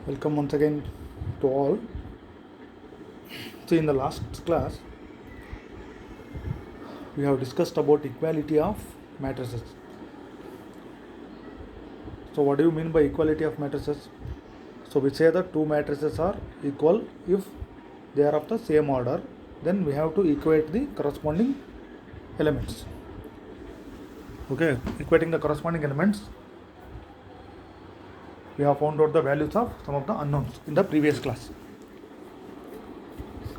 Welcome once again to all. See, in the last class, we have discussed about equality of matrices. So, what do you mean by equality of matrices? So, we say that two matrices are equal if they are of the same order. Then we have to equate the corresponding elements. Okay, equating the corresponding elements, we have found out the values of some of the unknowns in the previous class.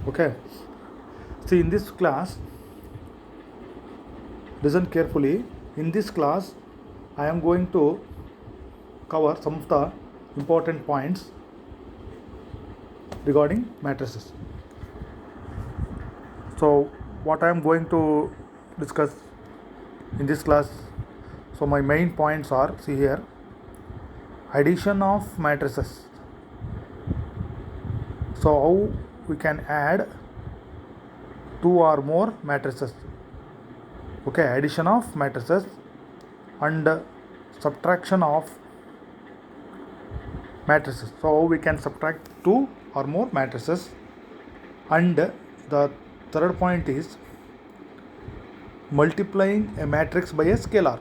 Okay, see, in this class, listen carefully. In this class, I am going to cover some of the important points regarding matrices. So, what I am going to discuss in this class, so my main points are, see here, addition of matrices. So, how we can add two or more matrices. Okay, addition of matrices and subtraction of matrices. So, how we can subtract two or more matrices. And the third point is multiplying a matrix by a scalar.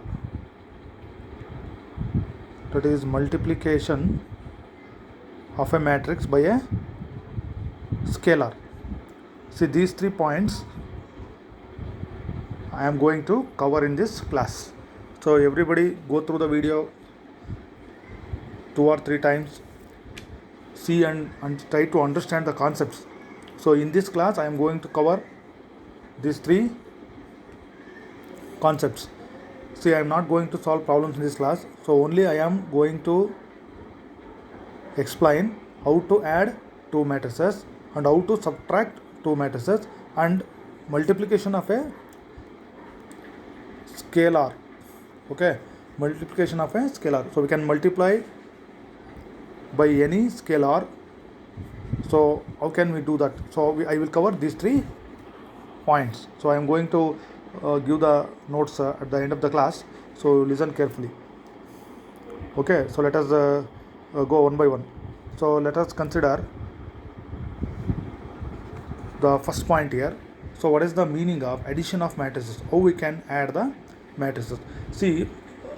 That is multiplication of a matrix by a scalar. See, these 3 points I am going to cover in this class. So everybody go through the video 2 or 3 times, see and try to understand the concepts. So in this class I am going to cover these 3 concepts. See, I am not going to solve problems in this class, so only I am going to explain how to add two matrices and how to subtract two matrices and multiplication of a scalar. Okay, multiplication of a scalar. So we can multiply by any scalar. So how can we do that? So I will cover these 3 points. So I am going to give the notes at the end of the class. So listen carefully. Okay, so let us go one by one. So let us consider the first point here. So what is the meaning of addition of matrices? How we can add the matrices? See,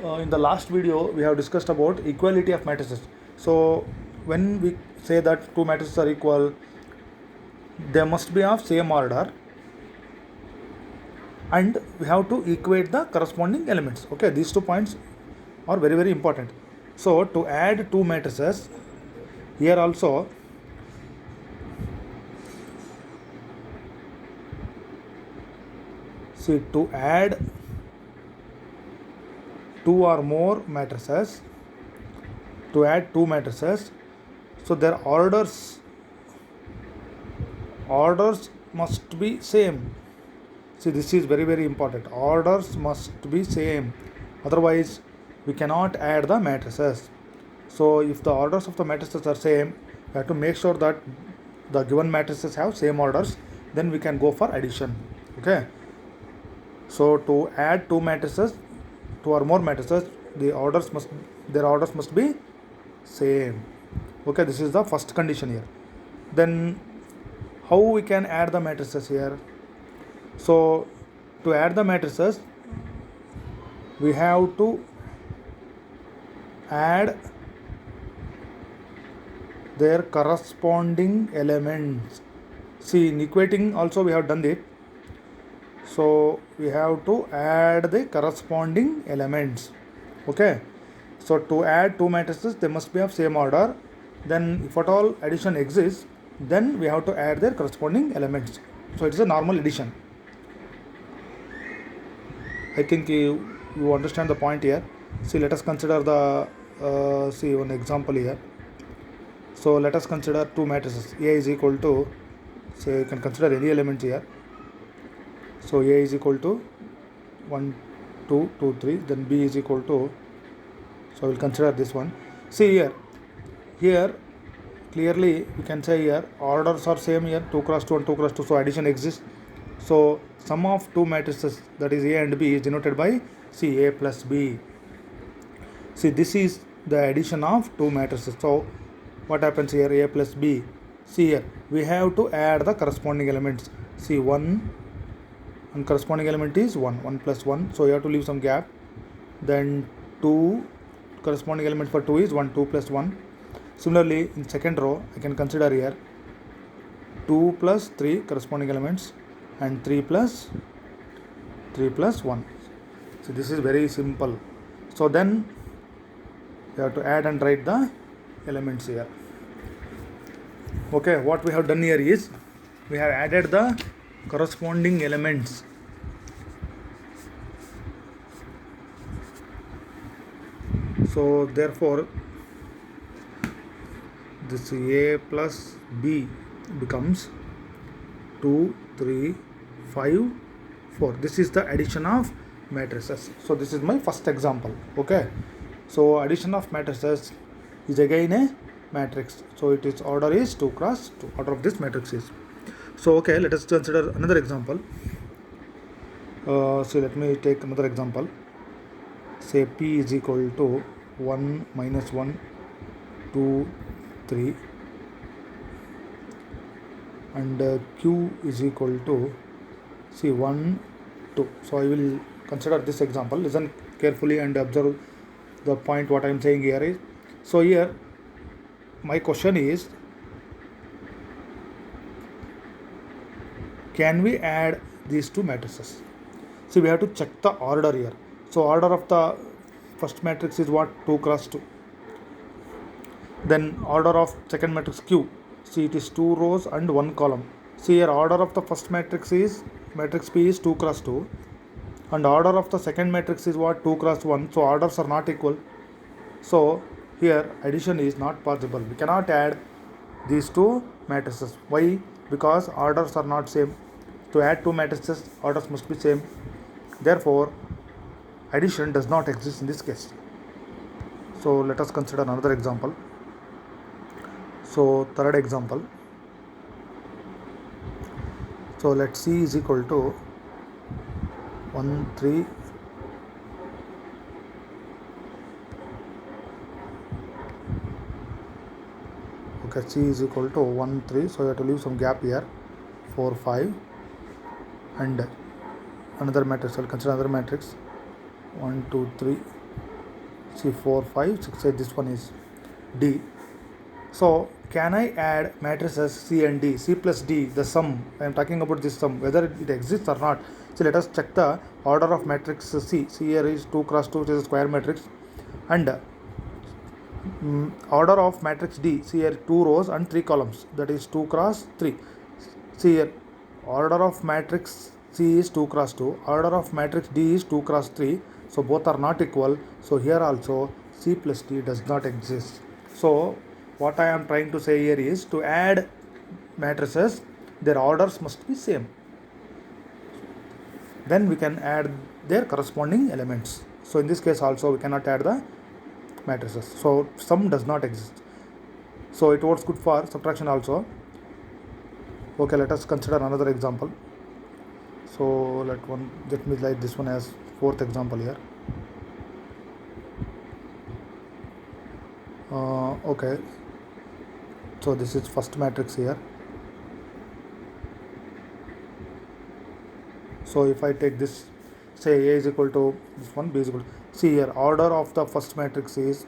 in the last video we have discussed about equality of matrices. So when we say that two matrices are equal, they must be of same order and we have to equate the corresponding elements. Okay, these 2 points are very, very important. So to add two matrices, here also see, to add two or more matrices, to add two matrices, so their orders must be same. See, this is very, very important. Orders must be same, otherwise we cannot add the matrices. So if the orders of the matrices are same, we have to make sure that the given matrices have same orders, then we can go for addition. Okay, so to add two matrices, two or more matrices, their orders must be same. Okay, this is the first condition here. Then how we can add the matrices here? So to add the matrices, we have to add their corresponding elements. See, in equating also we have done it. So we have to add the corresponding elements. Okay, so to add two matrices, they must be of same order. Then if at all addition exists, then we have to add their corresponding elements. So it is a normal addition. I think you understand the point here. See, let us consider the see one example here. So let us consider two matrices. A is equal to, say, you can consider any element here. So A is equal to 1, 2, 2, 3. Then B is equal to, so I will consider this one. See here clearly we can say here orders are same here, 2 cross 2 and 2 cross 2. So addition exists. So sum of two matrices, that is A and B, is denoted by C, A plus B. See, this is the addition of two matrices. So what happens here? A plus B. See here, we have to add the corresponding elements. See 1 and corresponding element is 1, 1 plus 1, so you have to leave some gap. Then 2, corresponding element for 2 is 1, 2 plus 1. Similarly, in second row, I can consider here 2 plus 3 corresponding elements and 3 plus 1. So this is very simple. So then you have to add and write the elements here. Okay, what we have done here is we have added the corresponding elements. So therefore this A plus B becomes 2, 3, 5, 4. This is the addition of matrices. So this is my first example. Okay, so addition of matrices is again a matrix. So it is order is 2 cross 2. Order of this matrix is. So okay, let us consider another example. So let me take another example. Say P is equal to 1 minus 1, 2, 3, and Q is equal to, see, 1, 2. So I will consider this example. Listen carefully and observe the point what I am saying here is. So here my question is, can we add these two matrices? See, we have to check the order here. So order of the first matrix is what? 2 cross 2. Then order of second matrix Q. See, it is 2 rows and 1 column. See here, order of the first matrix is, matrix P is 2 cross 2. And order of the second matrix is what? 2 cross 1. So orders are not equal. So here addition is not possible. We cannot add these two matrices. Why? Because orders are not same. To add two matrices, orders must be same. Therefore, addition does not exist in this case. So let us consider another example. So third example. So let C is equal to 1, 3, okay, C is equal to 1, 3, so you have to leave some gap here, 4, 5, and another matrix. I'll consider another matrix, 1, 2, 3, C, 4, 5, 6, 8. This one is D. So can I add matrices C and D? C plus D, the sum. I am talking about this sum, whether it exists or not. So let us check the order of matrix C. C here is 2 cross 2, which is a square matrix, and order of matrix D. See here, 2 rows and 3 columns, that is 2 cross 3. See here, order of matrix C is 2 cross 2, order of matrix D is 2 cross 3. So both are not equal. So here also C plus D does not exist. So what I am trying to say here is, to add matrices, their orders must be same. Then we can add their corresponding elements. So in this case also we cannot add the matrices. So sum does not exist. So it works good for subtraction also. Okay, let us consider another example. So let me write this one as fourth example here. Okay, so this is first matrix here. So if I take this, say A is equal to this one, B is equal to, see here, order of the first matrix is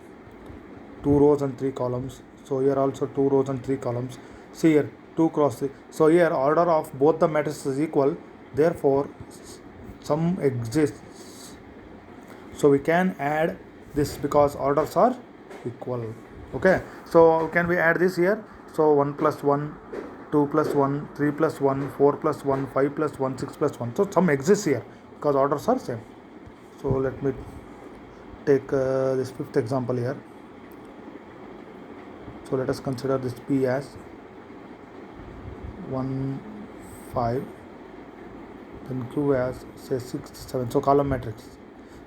2 rows and 3 columns. So here also 2 rows and 3 columns. See here, 2 cross 3. So here order of both the matrices is equal. Therefore sum exists. So we can add this because orders are equal. Okay, so can we add this here? So 1 plus 1, 2 plus 1, 3 plus 1, 4 plus 1, 5 plus 1, 6 plus 1. So sum exists here because orders are same. So let me take this fifth example here. So let us consider this P as 1, 5, then Q as say 6, 7. So column matrix.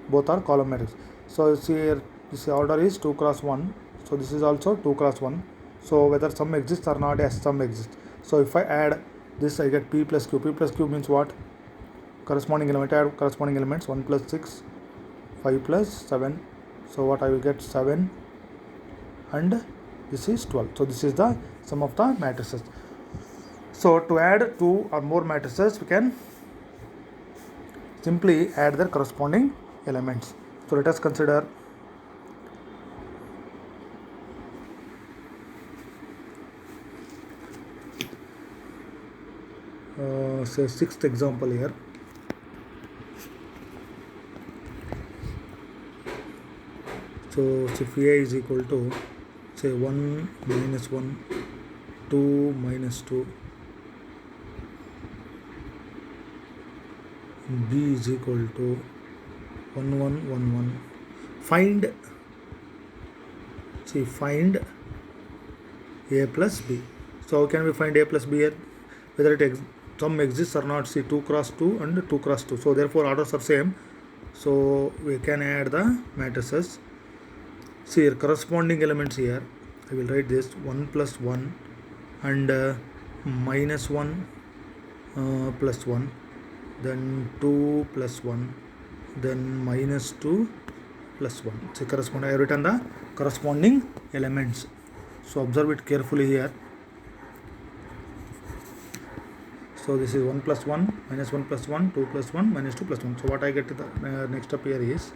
Both are column matrix. So see here, this order is 2 cross 1. So this is also 2 cross 1. So whether sum exists or not, yes, sum exists. So if I add this, I get P plus Q. P plus Q means what? Corresponding element. I add corresponding elements. 1 plus 6, 5 plus 7. So what I will get? 7 and this is 12. So this is the sum of the matrices. So to add two or more matrices, we can simply add their corresponding elements. So let us consider say sixth example here. So if A is equal to say 1 minus 1, 2 minus 2, B is equal to 1 1 1 1. Find A plus B. So how can we find A plus B here? Whether sum exists or not. See, 2 cross 2 and 2 cross 2. So therefore orders are same. So we can add the matrices. See here, corresponding elements here. I will write this 1 plus 1 and minus 1 plus 1, then 2 plus 1, then minus 2 plus 1. So I have written the corresponding elements. So observe it carefully here. So this is 1 plus 1, minus 1 plus 1, 2 plus 1, minus 2 plus 1. So what I get to the next step here is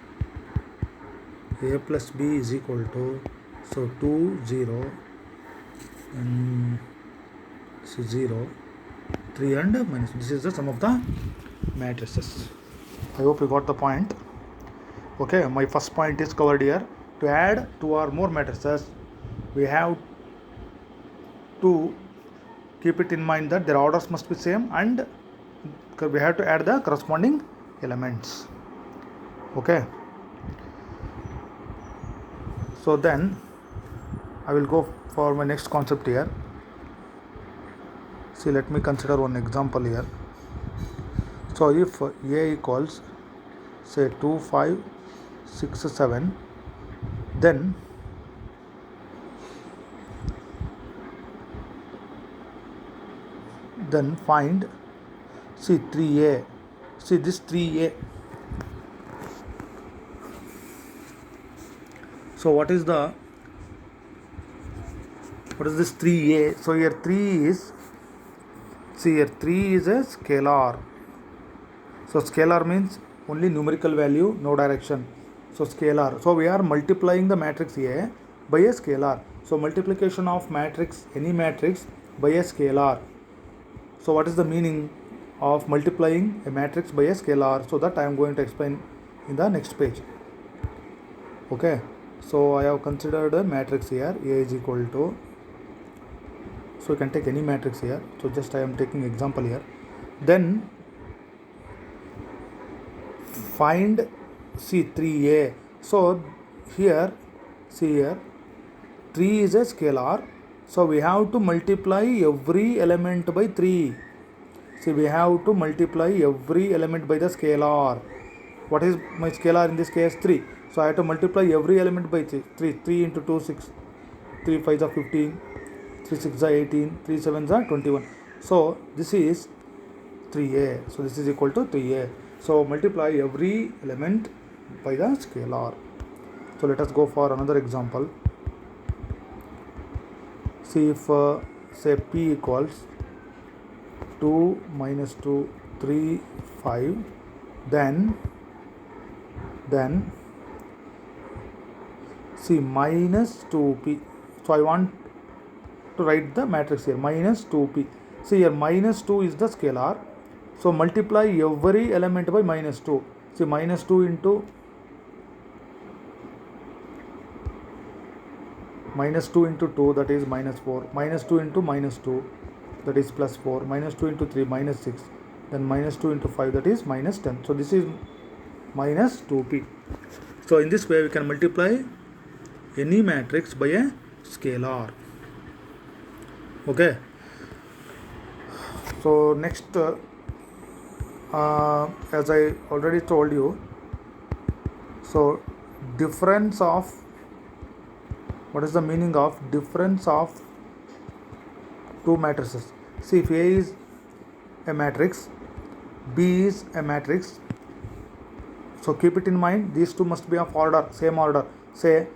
A plus B is equal to, so 2 0 and this is 0, 3 and minus. This is the sum of the matrices. I hope you got the point. Okay, my first point is covered here. To add two or more matrices, we have to keep it in mind that their orders must be same and we have to add the corresponding elements. Okay. So then I will go for my next concept here. See, let me consider one example here. So if A equals say 2 5 6 7, then find, see 3A. See this 3A. So what is this 3A? So here 3 is, see here 3 is a scalar. So scalar means only numerical value, no direction. So scalar. So we are multiplying the matrix A by a scalar. So multiplication of matrix, any matrix, by a scalar. So what is the meaning of multiplying a matrix by a scalar? So that I am going to explain in the next page. Okay. So I have considered a matrix here. A is equal to, so you can take any matrix here. So just I am taking example here. Then find, see 3A. So here, see here, 3 is a scalar. So we have to multiply every element by 3. See, we have to multiply every element by the scalar. What is my scalar in this case? 3. So I have to multiply every element by 3. 3 into 2, 6. 3 5 are 15. 3 6 are 18. 3 7 are 21. So this is 3A. So this is equal to 3A. So multiply every element by the scalar. So let us go for another example. See if say P equals 2 minus 2 3 5, then see minus 2P. So I want to write the matrix here, minus 2P. See here, minus 2 is the scalar. So multiply every element by minus 2. See, minus 2 into minus 2 into 2, that is minus 4. Minus 2 into minus 2, that is plus 4. Minus 2 into 3, minus 6. Then minus 2 into 5, that is minus 10. So this is minus 2P. So in this way we can multiply any matrix by a scalar. Okay. So next, as I already told you, so difference of, what is the meaning of difference of two matrices? See, if A is a matrix, B is a matrix, so keep it in mind, these two must be of order, same order. Say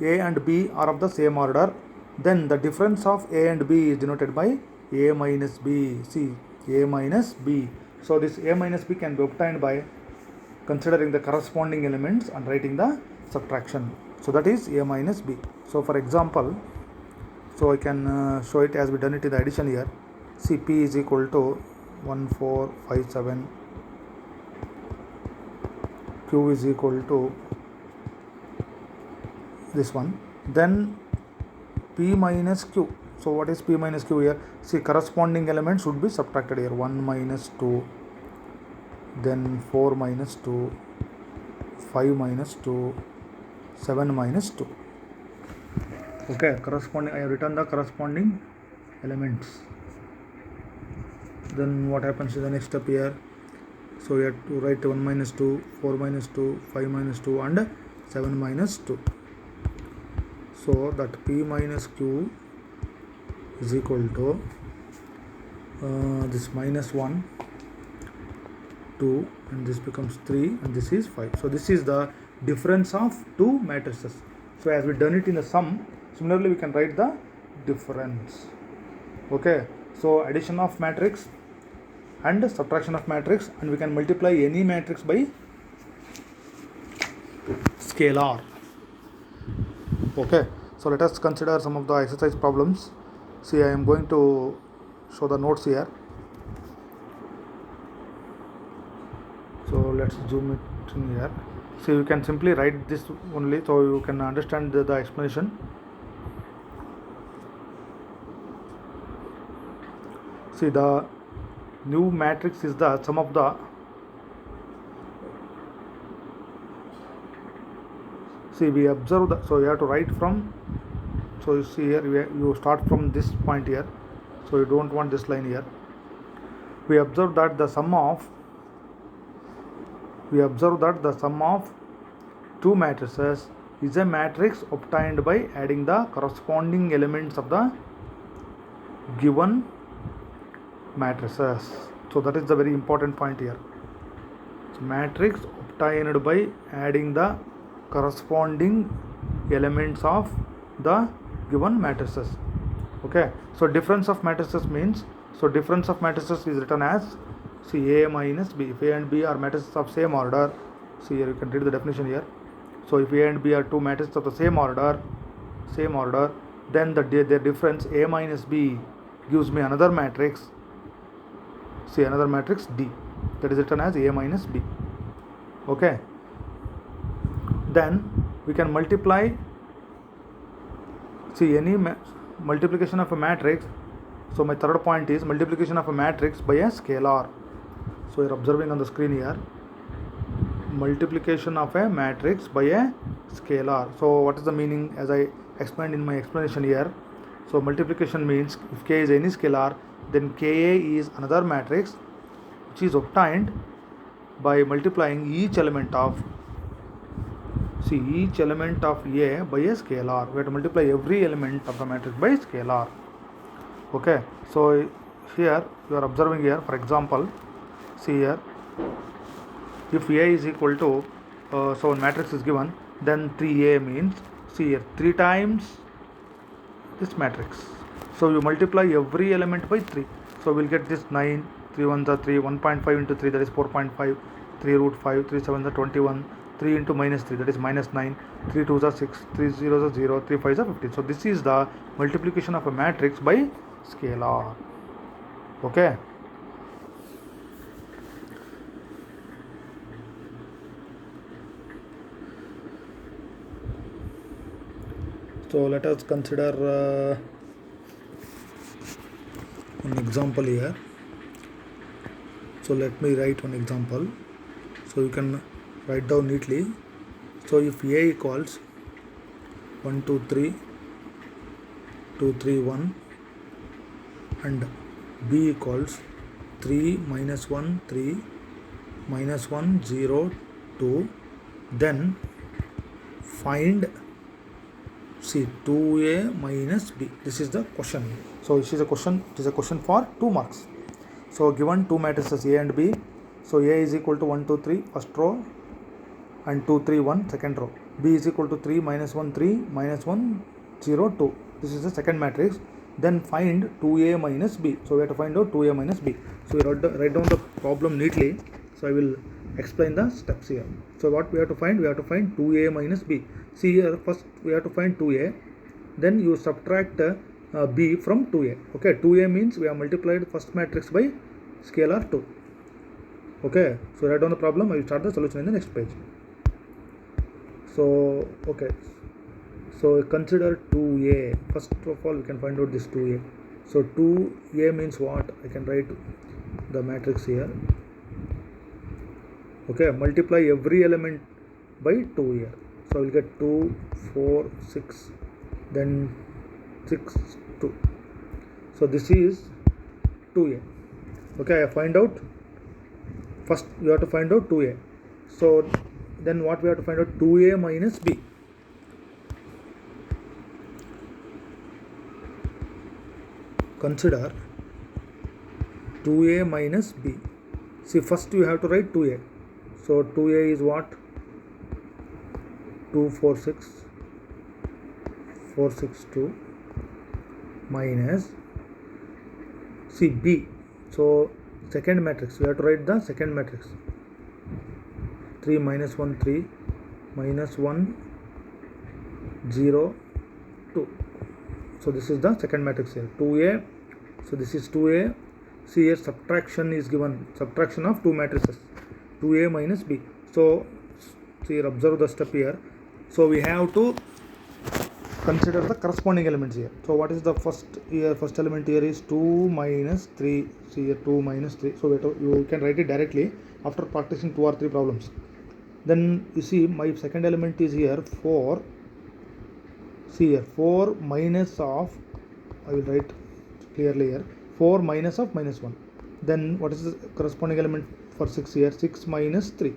A and B are of the same order, then the difference of A and B is denoted by A minus B. See, A minus B. So this A minus B can be obtained by considering the corresponding elements and writing the subtraction. So that is A minus B. So for example, so I can show it as we done it in the addition here. See, P is equal to 1457, Q is equal to this one, then P minus Q. So what is P minus Q here? See, corresponding elements should be subtracted here. 1 minus 2, then 4 minus 2, 5 minus 2, 7 minus 2. Okay, corresponding, I have written the corresponding elements. Then what happens in the next step here? So we have to write 1 minus 2, 4 minus 2, 5 minus 2 and 7 minus 2. So that P minus Q is equal to this minus 1, 2, and this becomes 3, and this is 5. So this is the difference of two matrices. So as we done it in the sum, similarly we can write the difference. Okay, so addition of matrix and subtraction of matrix, and we can multiply any matrix by scalar. Okay, so let us consider some of the exercise problems. See, I am going to show the notes here. So let's zoom it in here. So you can simply write this only, so you can understand the explanation. See, the new matrix is the sum of the, see, we observe the, so you have to write from, so you see here, you start from this point here, so you don't want this line here. We observe that the sum of two matrices is a matrix obtained by adding the corresponding elements of the given matrices. So that is the very important point here. So matrix obtained by adding the corresponding elements of the given matrices. Okay, so difference of matrices means, so difference of matrices is written as, see, A minus B. If A and B are matrices of same order, see here you can read the definition here. So if A and B are two matrices of the same order, then their difference A minus B gives me another matrix, see, another matrix D, that is written as A minus B. Okay, then we can multiply, see, any multiplication of a matrix. So my third point is multiplication of a matrix by a scalar. So you are observing on the screen here, multiplication of a matrix by a scalar. So what is the meaning, as I explained in my explanation here? So multiplication means if K is any scalar, then Ka is another matrix which is obtained by multiplying each element of, see, each element of A by a scalar. We have to multiply every element of the matrix by scalar. Okay, so here you are observing here, for example, see here, if A is equal to, so matrix is given, then 3A means, see here, 3 times this matrix. So you multiply every element by 3. So we'll get this 9, 3 1s are 3, 1.5 into 3, that is 4.5, 3 root 5, 3 7s are 21, 3 into minus 3, that is minus 9, 3 2s are 6, 3 0s are 0, 3 5s are 15. So this is the multiplication of a matrix by scalar. Okay. So let us consider an example here. So let me write one example, so you can write down neatly. So if A equals 1 2 3 2 3 1 and B equals 3 minus 1 3 minus 1 0 2, then find, see, 2A minus B. This is the question. So this is a question, it is a question for 2 marks. So given two matrices A and B, so A is equal to 1 2 3 first row and 2 3 1 second row. B is equal to 3 minus 1 3 minus 1 0 2. This is the second matrix. Then find 2a minus b. So we have to find out 2a minus b. So we write down the problem neatly. So I will explain the steps here. So what we have to find? We have to find 2a minus b. See here, first we have to find 2a. Then you subtract b from 2a. Okay, 2a means we have multiplied first matrix by scalar 2. Okay, so write down the problem. I will start the solution in the next page. So okay, so consider 2a. First of all, we can find out this 2a. So 2a means what? I can write the matrix here. Okay, multiply every element by 2 here. So I will get 2, 4, 6, then 6, 2. So this is 2a. Okay, I find out. First you have to find out 2a. So then what we have to find out? 2a minus b. Consider 2a minus b. See, first you have to write 2a. So 2a is what? 246 462 minus, see, b. So second matrix, we have to write the second matrix. 3 minus 1 3 minus 1 0 2. So this is the second matrix here, 2a. So this is 2a. See here, subtraction is given, subtraction of two matrices, 2a minus b. So see here, observe the step here. So we have to consider the corresponding elements here. So what is the first here? First element here is 2 minus 3. See here, 2 minus 3. So you can write it directly after practicing 2 or 3 problems. Then you see my second element is here 4. See here, 4 minus of, I will write clearly here, 4 minus of minus 1. Then what is the corresponding element for 6 here? 6 minus 3.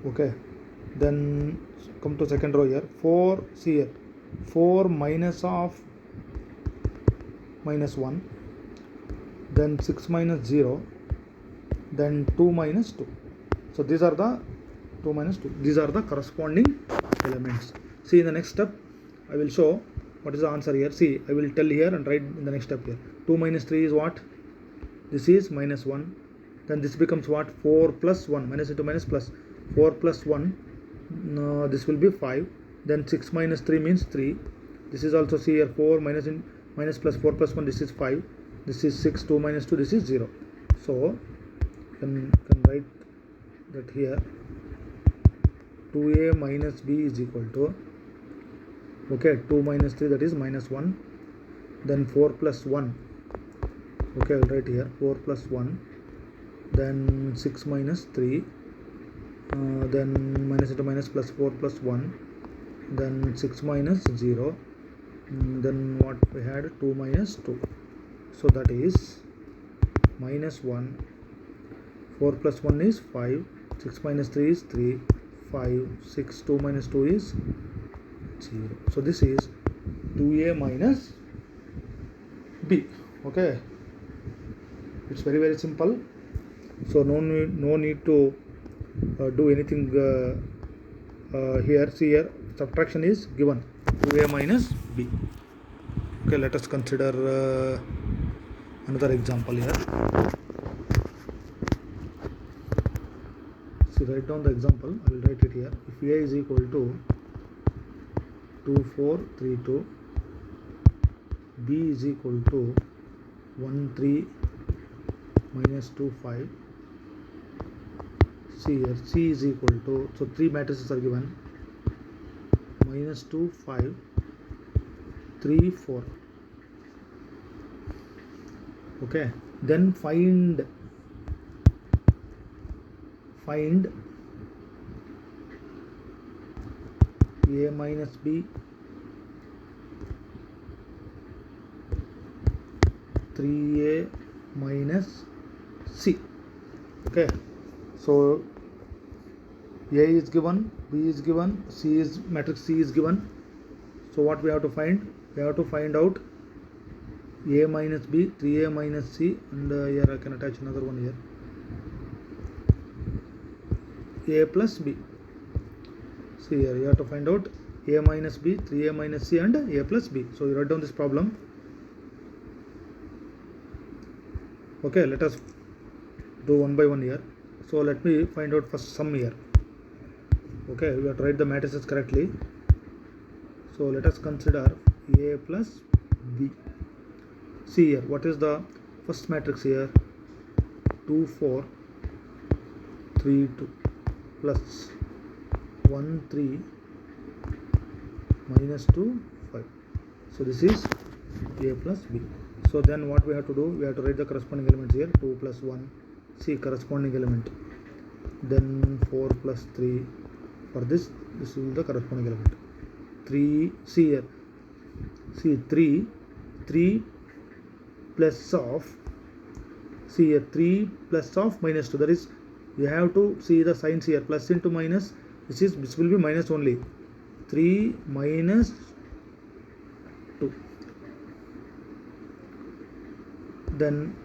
Okay, then come to second row here, 4. See here, 4 minus of minus 1, then 6 minus 0, then 2 minus 2. So these are the 2 minus 2. These are the corresponding elements. See, in the next step, I will show what is the answer here. See, I will tell here and write in the next step here. 2 minus 3 is what? This is minus 1. Then this becomes what? 4 plus 1. Minus into minus plus. 4 plus 1. This will be 5. Then 6 minus 3 means 3. This is also, see here, 4 minus plus 4 plus 1. This is 5. This is 6. 2 minus 2. This is 0. So, can write that here. 2a minus b is equal to, okay, 2 minus 3, that is minus 1. Then 4 plus 1. Okay, I will write here 4 plus 1. Then 6 minus 3. Then minus into minus plus 4 plus 1. Then 6 minus 0. Then what we had? 2 minus 2. So that is minus 1. 4 plus 1 is 5. 6 minus 3 is 3. 5. 6. 2 minus 2 is 0. So this is 2a minus b. Okay, it's very, very simple. So no need to do anything here. See here, subtraction is given, 2a minus b. Okay, let us consider another example here. See, write down the example. I will write it here. If a is equal to 2 4 3 2, b is equal to 1 3 minus 2 5. See here, c is equal to, so 3 matrices are given, minus 2 5 3 4. Okay, then find a minus b, 3a minus c. Okay, so a is given, b is given, c is, matrix C is given. So what we have to find? We have to find out a minus b, 3a minus c, and here I can attach another one here, a plus b. See here, you have to find out a minus b, 3a minus c, and a plus b. So you write down this problem. Okay, let us do one by one here. So let me find out first sum here. Okay, we have to write the matrices correctly. So let us consider a plus b. See here, what is the first matrix here? 2 4 3 2 plus 1 3 minus 2 5. So this is a plus b. So then what we have to do? We have to write the corresponding elements here. 2 plus 1, see corresponding element. Then 4 plus 3. For this is the corresponding element. 3, see here. See 3 plus of, see here, 3 plus of minus 2. That is, you have to see the signs here. Plus into minus. This will be minus only. 3 minus 2. Then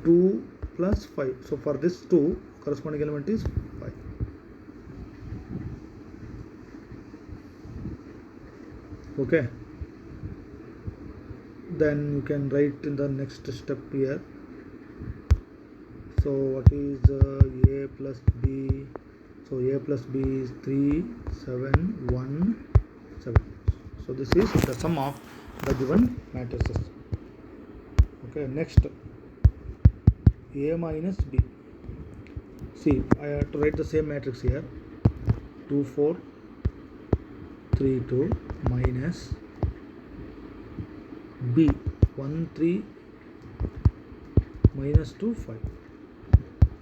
2 plus 5. So for this 2, corresponding element is 5. Okay. Then you can write in the next step here. So what is a plus b? So a plus b is 3 7 1 7. So this is the sum of the given matrices. Okay, next a minus b. See, I have to write the same matrix here. 2 4 3 2 minus b 1 3 minus 2 5.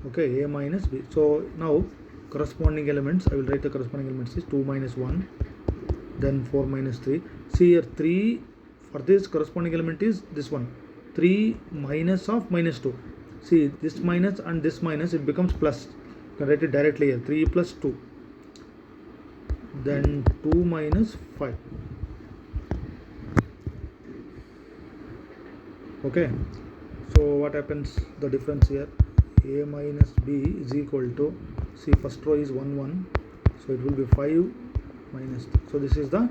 Okay, a minus b. So now corresponding elements, I will write the corresponding elements is 2 minus 1, then 4 minus 3. See here, 3 for this corresponding element is this one, 3 minus of minus 2. See, this minus and this minus, it becomes plus. You can write it directly here, 3 plus 2, then 2 minus 5. Okay, so what happens, the difference here, a minus b is equal to, see, first row is 1 1, so it will be 5 minus 3. So this is the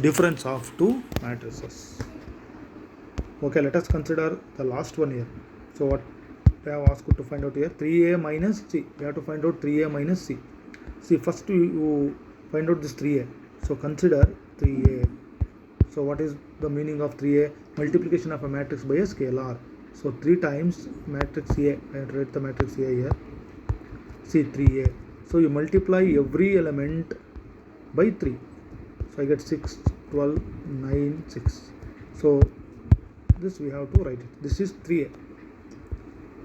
difference of two matrices. Okay, let us consider the last one here. So what we have asked to find out here, 3a minus c. We have to find out 3a minus c. See, first you find out this 3a. So consider 3a. So what is the meaning of 3a? Multiplication of a matrix by a scalar. So 3 times matrix A. I have to write the matrix A here. See, 3a. So you multiply every element by 3. So I get 6, 12, 9, 6. So this we have to write it. This is 3a.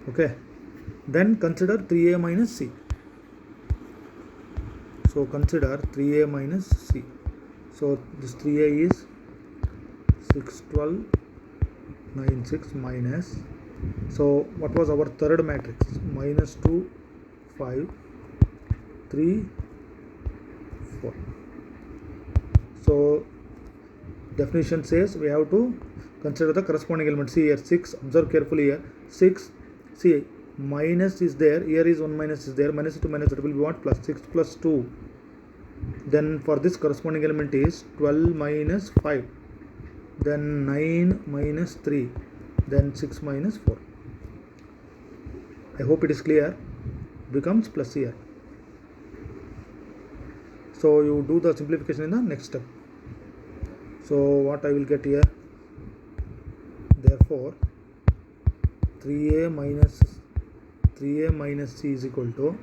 Okay. Then consider 3a minus c. So consider 3a minus c. So this 3a is 6, 12, 9, 6 minus. So what was our third matrix? Minus 2, 5, 3, 4. So definition says we have to consider the corresponding element. See here, 6, observe carefully here, 6, see, minus is there, here is 1 minus is there, minus to minus, that will be what? Plus. 6 plus 2. Then for this corresponding element is 12 minus 5, then 9 minus 3, then 6 minus 4. I hope it is clear. Becomes plus here. So you do the simplification in the next step. So what I will get here, therefore 3a minus c is equal to,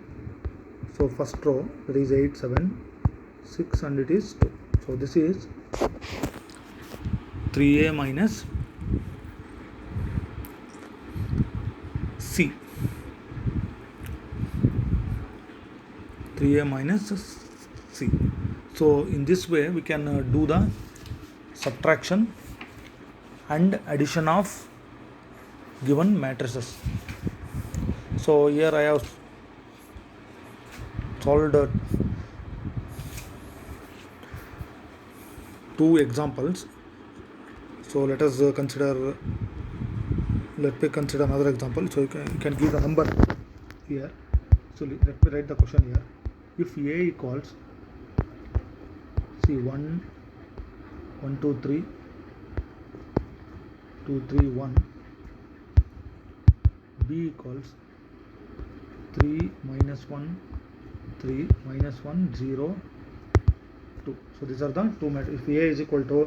so first row, that is 8 7 6 and it is 2. So this is 3a minus c. 3a minus c. So in this way we can do the subtraction and addition of given matrices. So here I have solved 2 examples. So let us consider, let me consider another example. So you can give the number here. So let me write the question here. If a equals see 1 1 2 3 2 3 1, b equals 3 minus 1 3 minus 1 0 2. So these are the two matrices. If A is equal to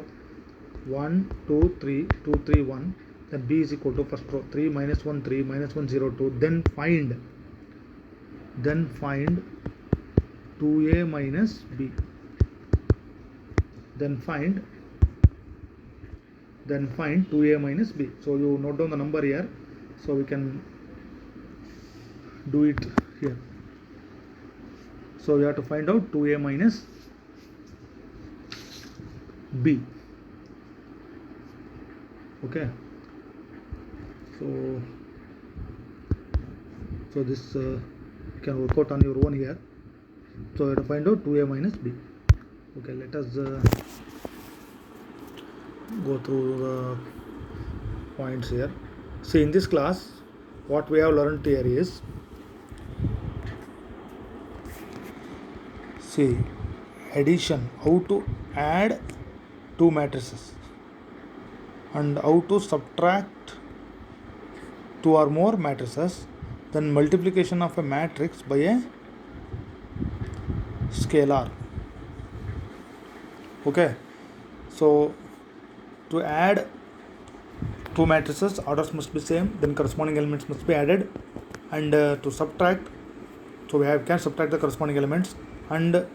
1 2 3 2 3 1, then B is equal to first row 3 minus 1 3 minus 1 0 2. Then find 2A minus B. Then find 2A minus B. So you note down the number here, so we can do it here. So you have to find out 2A minus B. Okay, so this you can work out on your own here. So you have to find out 2A minus B. Okay, let us go through the points here. See, in this class what we have learned here is, see, addition, how to add two matrices, and how to subtract two or more matrices, then multiplication of a matrix by a scalar. Okay, so to add two matrices, orders must be same, then corresponding elements must be added, and to subtract, so we can subtract the corresponding elements, and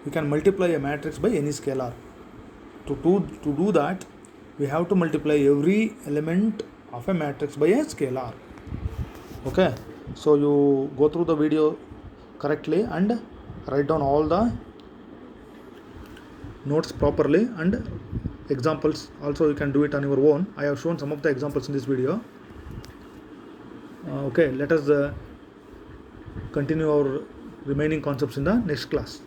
we can multiply a matrix by any scalar. To do that, we have to multiply every element of a matrix by a scalar. Okay, so you go through the video correctly and write down all the notes properly, and examples also you can do it on your own. I have shown some of the examples in this video. Okay, let us continue our remaining concepts in the next class.